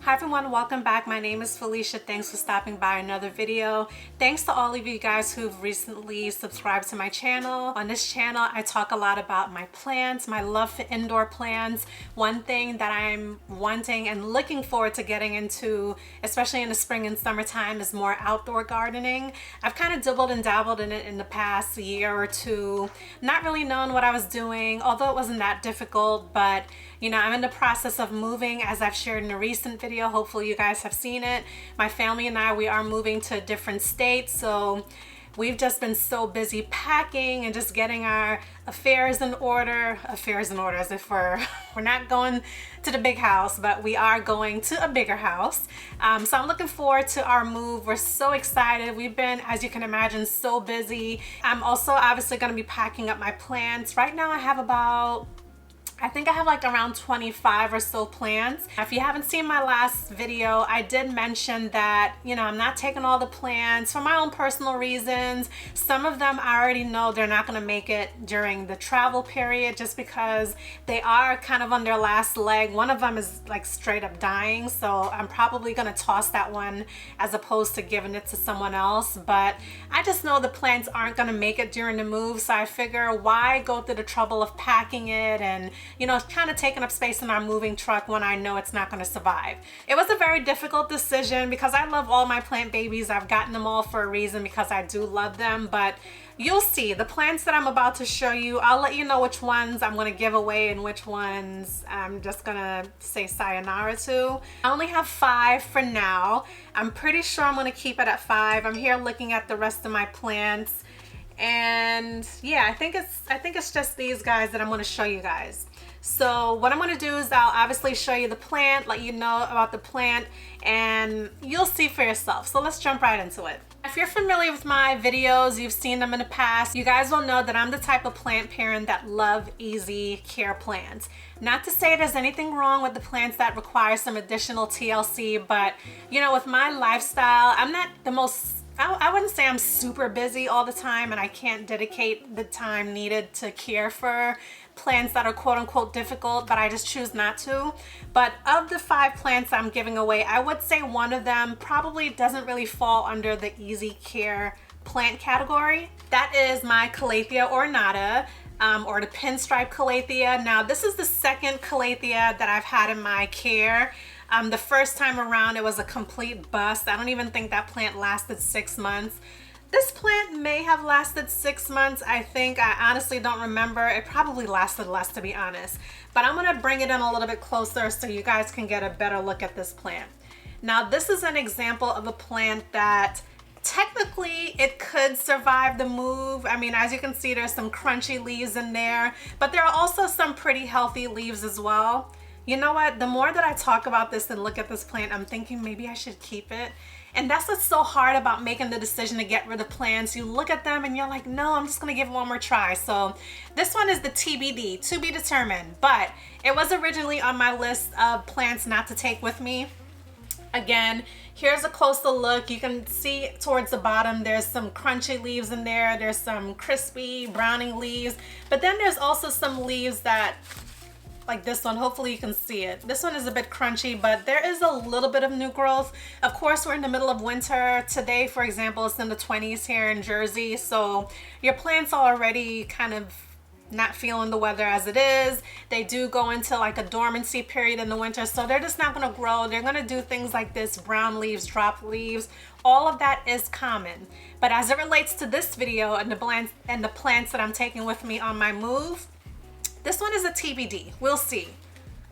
Hi everyone, welcome back. My name is Felicia. Thanks for stopping by another video. Thanks to all of you guys who've recently subscribed to my channel. On this channel, I talk a lot about my plants, my love for indoor plants. One thing that I'm wanting and looking forward to getting into, especially in the spring and summertime, is more outdoor gardening. I've kind of dibbled and dabbled in it in the past year or two, not really knowing what I was doing, although it wasn't that difficult, but you know, I'm in the process of moving, as I've shared in a recent video. Hopefully you guys have seen it. My family and I, we are moving to a different state, so we've just been so busy packing and just getting our affairs in order as if we're not going to the big house, but we are going to a bigger house. So I'm looking forward to our move. We're so excited. We've been, as you can imagine, so busy. I'm also obviously going to be packing up my plants. Right now I think I have like around 25 or so plants. If you haven't seen my last video, I did mention that, you know, I'm not taking all the plants for my own personal reasons. Some of them I already know they're not going to make it during the travel period just because they are kind of on their last leg. One of them is like straight up dying, so I'm probably going to toss that one as opposed to giving it to someone else. But I just know the plants aren't going to make it during the move, so I figure why go through the trouble of packing it and, you know, kind of taking up space in our moving truck when I know it's not going to survive. It was a very difficult decision because I love all my plant babies. I've gotten them all for a reason because I do love them, but you'll see the plants that I'm about to show you. I'll let you know which ones I'm going to give away and which ones I'm just going to say sayonara to. I only have 5 for now. I'm pretty sure I'm going to keep it at 5. I'm here looking at the rest of my plants. And yeah, I think it's just these guys that I'm going to show you guys. So what I'm going to do is I'll obviously show you the plant, let you know about the plant, and you'll see for yourself. So let's jump right into it. If you're familiar with my videos, you've seen them in the past, you guys will know that I'm the type of plant parent that love easy care plants. Not to say there's anything wrong with the plants that require some additional TLC, but you know, with my lifestyle, I'm not the most, I wouldn't say I'm super busy all the time and I can't dedicate the time needed to care for plants that are quote unquote difficult, but I just choose not to. But of the 5 plants I'm giving away, I would say one of them probably doesn't really fall under the easy care plant category. That is my Calathea ornata, or the pinstripe Calathea. Now this is the second Calathea that I've had in my care. The first time around it was a complete bust. I don't even think that plant lasted 6 months. This plant may have lasted 6 months, I think. I honestly don't remember. It probably lasted less, to be honest. But I'm going to bring it in a little bit closer so you guys can get a better look at this plant. Now, this is an example of a plant that technically it could survive the move. I mean, as you can see, there's some crunchy leaves in there, but there are also some pretty healthy leaves as well. You know what? The more that I talk about this and look at this plant, I'm thinking maybe I should keep it. And that's what's so hard about making the decision to get rid of plants. You look at them and you're like, no, I'm just gonna give it one more try. So this one is the TBD, to be determined, but it was originally on my list of plants not to take with me. Again, here's a closer look. You can see towards the bottom, there's some crunchy leaves in there. There's some crispy browning leaves, but then there's also some leaves that, like this one, hopefully you can see it. This one is a bit crunchy, but there is a little bit of new growth. Of course, we're in the middle of winter. Today, for example, it's in the 20s here in Jersey, so your plants are already kind of not feeling the weather as it is. They do go into like a dormancy period in the winter, so they're just not going to grow. They're going to do things like this, brown leaves, drop leaves. All of that is common. But as it relates to this video and the plants that I'm taking with me on my move, this one is a TBD. We'll see.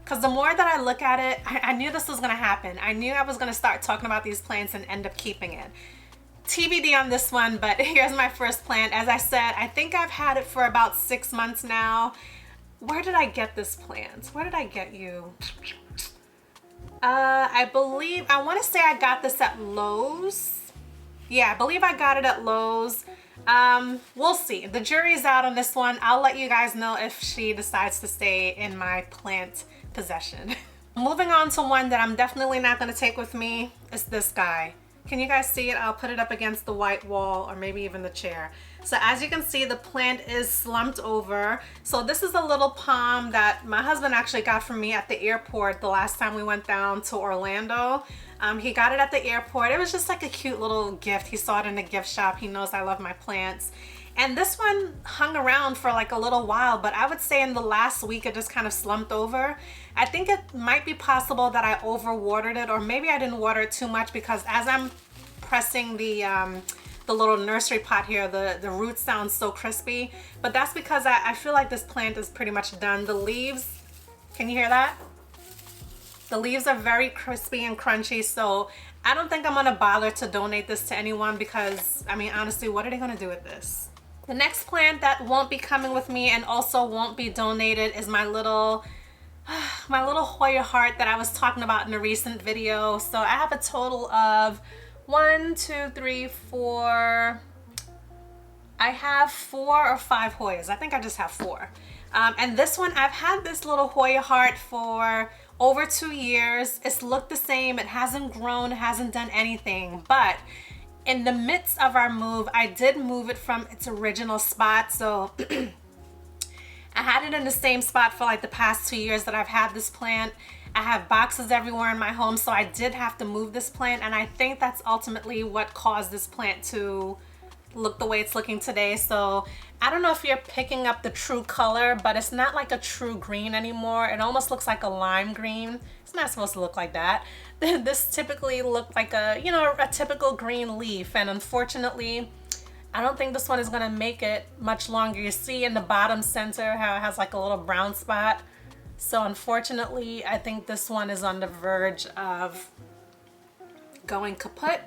Because the more that I look at it, I knew this was going to happen. I knew I was going to start talking about these plants and end up keeping it. TBD on this one, but here's my first plant. As I said, I think I've had it for about 6 months now. Where did I get this plant? Where did I get you? I want to say I got this at Lowe's. Yeah, I believe I got it at Lowe's. We'll see. The jury's out on this one. I'll let you guys know if she decides to stay in my plant possession. Moving on to one that I'm definitely not going to take with me is this guy. Can you guys see it? I'll put it up against the white wall or maybe even the chair. So as you can see, the plant is slumped over. So this is a little palm that my husband actually got from me at the airport the last time we went down to Orlando. He got it at the airport. It was just like a cute little gift. He saw it in a gift shop. He knows I love my plants. And this one hung around for like a little while, but I would say in the last week it just kind of slumped over. I think it might be possible that I overwatered it, or maybe I didn't water it too much, because as I'm pressing the little nursery pot here, the roots sound so crispy. But that's because I feel like this plant is pretty much done. The leaves, can you hear that? The leaves are very crispy and crunchy, so I don't think I'm gonna bother to donate this to anyone, because I mean, honestly, what are they gonna do with this? The next plant that won't be coming with me and also won't be donated is my little Hoya heart that I was talking about in a recent video. So I have a total of 1, 2, 3, 4. I have 4 or 5 Hoyas. I think I just have 4. And this one, I've had this little Hoya heart for over 2 years. It's looked the same. It hasn't grown, it hasn't done anything. But in the midst of our move, I did move it from its original spot. So I had it in the same spot for like the past 2 years that I've had this plant. I have boxes everywhere in my home, so I did have to move this plant, and I think that's ultimately what caused this plant to look the way it's looking today. So I don't know if you're picking up the true color, but it's not like a true green anymore. It almost looks like a lime green. It's not supposed to look like that. This typically looked like a, you know, a typical green leaf, and unfortunately I don't think this one is gonna make it much longer. You see in the bottom center how it has like a little brown spot. So unfortunately, I think this one is on the verge of going kaput.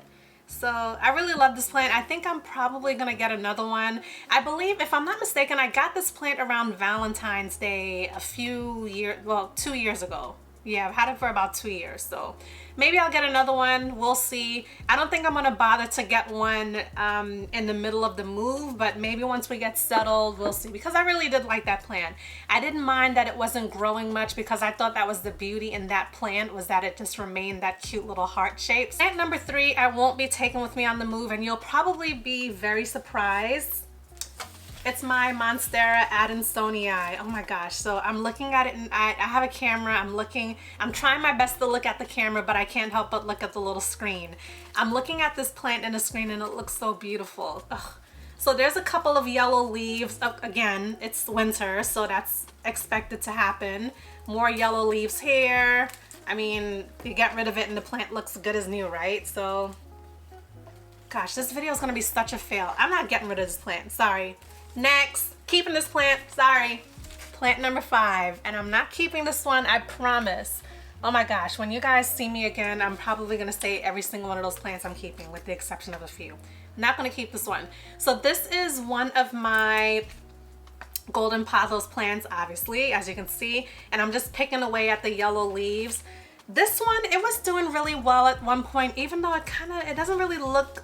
So I really love this plant. I think I'm probably gonna get another one. I believe, if I'm not mistaken, I got this plant around Valentine's Day a few years, well, 2 years ago. Yeah, I've had it for about 2 years, so maybe I'll get another one. We'll see. I don't think I'm gonna bother to get one in the middle of the move, but maybe once we get settled, we'll see, because I really did like that plant. I didn't mind that it wasn't growing much, because I thought that was the beauty in that plant, was that it just remained that cute little heart shape. Plant number 3, I won't be taking with me on the move, and you'll probably be very surprised. It's my Monstera Adansonii. Oh my gosh. So I'm looking at it, and I have a camera. I'm trying my best to look at the camera, but I can't help but look at the little screen. I'm looking at this plant in the screen, and it looks so beautiful. Ugh. So there's a couple of yellow leaves. Again, it's winter, so that's expected to happen. More yellow leaves here. I mean, you get rid of it and the plant looks good as new, right? So, gosh, this video is gonna be such a fail. I'm not getting rid of this plant, sorry. Next, keeping this plant, sorry. Plant number 5, and I'm not keeping this one, I promise. Oh my gosh, when you guys see me again, I'm probably gonna say every single one of those plants I'm keeping, with the exception of a few. Not gonna keep this one. So this is one of my golden pothos plants, obviously, as you can see, and I'm just picking away at the yellow leaves. This one, it was doing really well at one point, even though it doesn't really look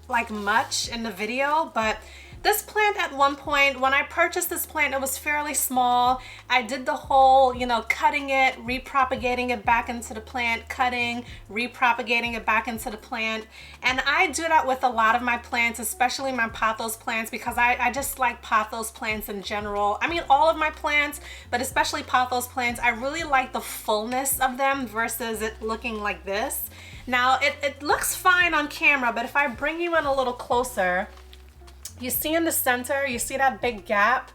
like much in the video, but this plant at one point, when I purchased this plant, it was fairly small. I did the whole, you know, cutting it, repropagating it back into the plant, cutting, repropagating it back into the plant. And I do that with a lot of my plants, especially my pothos plants, because I just like pothos plants in general. I mean, all of my plants, but especially pothos plants, I really like the fullness of them versus it looking like this. Now, it looks fine on camera, but if I bring you in a little closer, you see in the center, you see that big gap?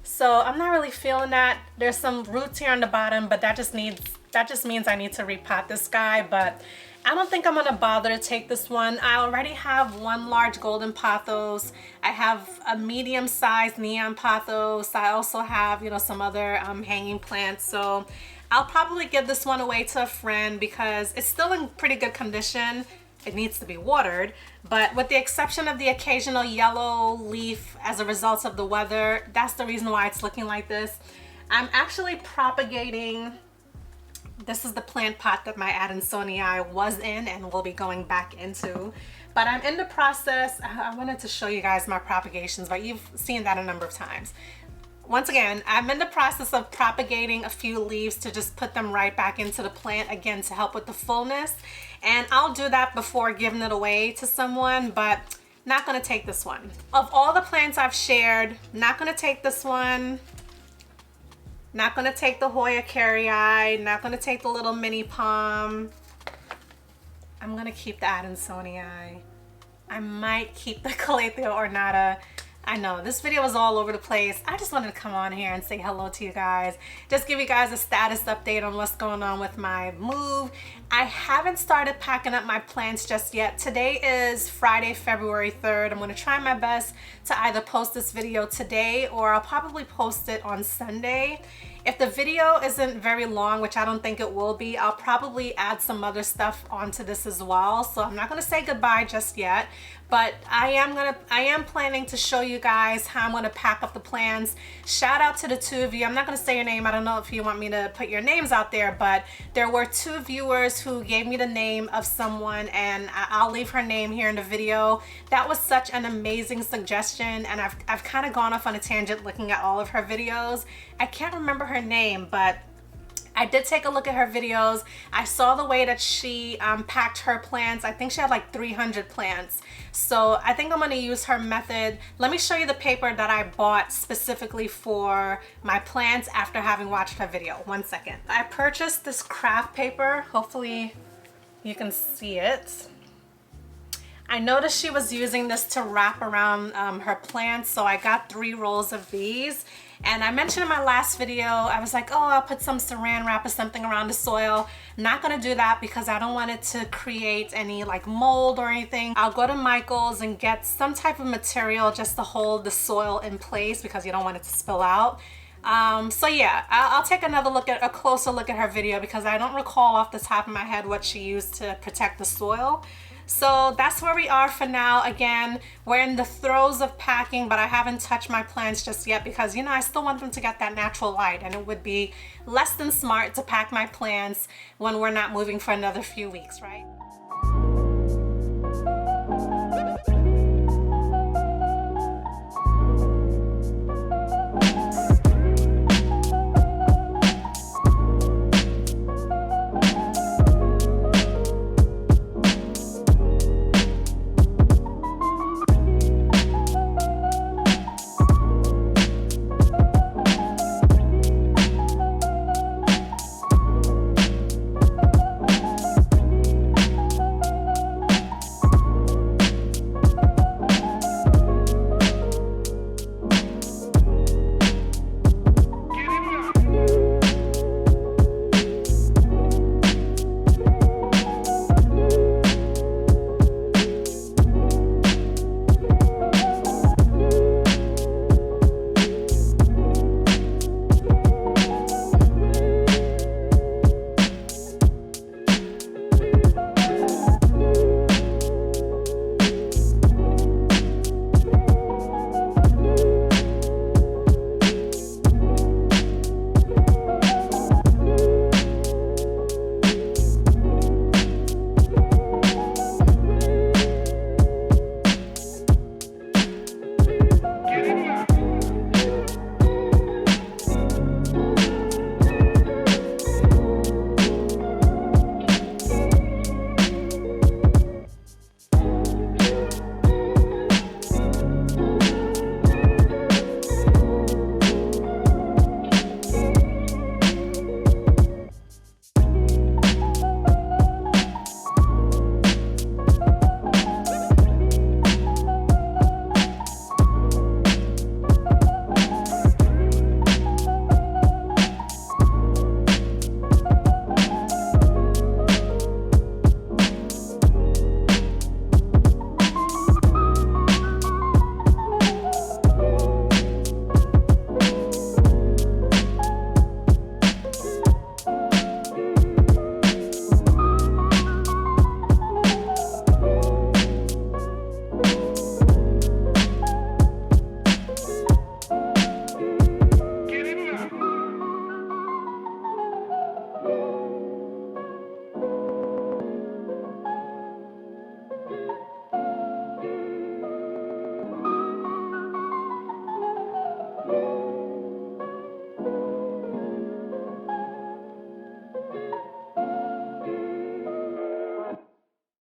So I'm not really feeling that. There's some roots here on the bottom, but that just means I need to repot this guy, but I don't think I'm gonna bother to take this one. I already have one large golden pothos. I have a medium-sized neon pothos. I also have, you know, some other hanging plants. So I'll probably give this one away to a friend because it's still in pretty good condition. It needs to be watered, but with the exception of the occasional yellow leaf as a result of the weather, that's the reason why it's looking like this. I'm actually propagating, this is the plant pot that my Adansonii was in and will be going back into, but I'm in the process. I wanted to show you guys my propagations, but you've seen that a number of times. once again, I'm in the process of propagating a few leaves to just put them right back into the plant again to help with the fullness. And I'll do that before giving it away to someone, but not gonna take this one. Of all the plants I've shared, not gonna take this one. Not gonna take the Hoya carrii, not gonna take the little mini palm. I'm gonna keep the Adansonii. I might keep the Calathea ornata. I know this video was all over the place. I just wanted to come on here and say hello to you guys. Just give you guys a status update on what's going on with my move. I haven't started packing up my plants just yet. Today is Friday, February 3rd. I'm gonna try my best to either post this video today or I'll probably post it on Sunday. If the video isn't very long, which I don't think it will be, I'll probably add some other stuff onto this as well. So I'm not gonna say goodbye just yet, but I am planning to show you guys how I'm gonna pack up the plants. Shout out to the two of you. I'm not gonna say your name. I don't know if you want me to put your names out there, but there were two viewers who gave me the name of someone, and I'll leave her name here in the video. That was such an amazing suggestion, and I've kind of gone off on a tangent looking at all of her videos. I can't remember her name, but I did take a look at her videos. I saw the way that she packed her plants. I think she had like 300 plants. So I think I'm gonna use her method. Let me show you the paper that I bought specifically for my plants after having watched her video. 1 second. I purchased this craft paper. Hopefully you can see it. I noticed she was using this to wrap around her plants, so I got 3 rolls of these. And I mentioned in my last video, I was like, oh, I'll put some saran wrap or something around the soil. Not gonna do that because I don't want it to create any like mold or anything. I'll go to Michael's and get some type of material just to hold the soil in place because you don't want it to spill out. So yeah, I'll take a closer look at her video because I don't recall off the top of my head what she used to protect the soil. So that's where we are for now. Again, we're in the throes of packing, but I haven't touched my plants just yet because, you know, I still want them to get that natural light, and it would be less than smart to pack my plants when we're not moving for another few weeks, right?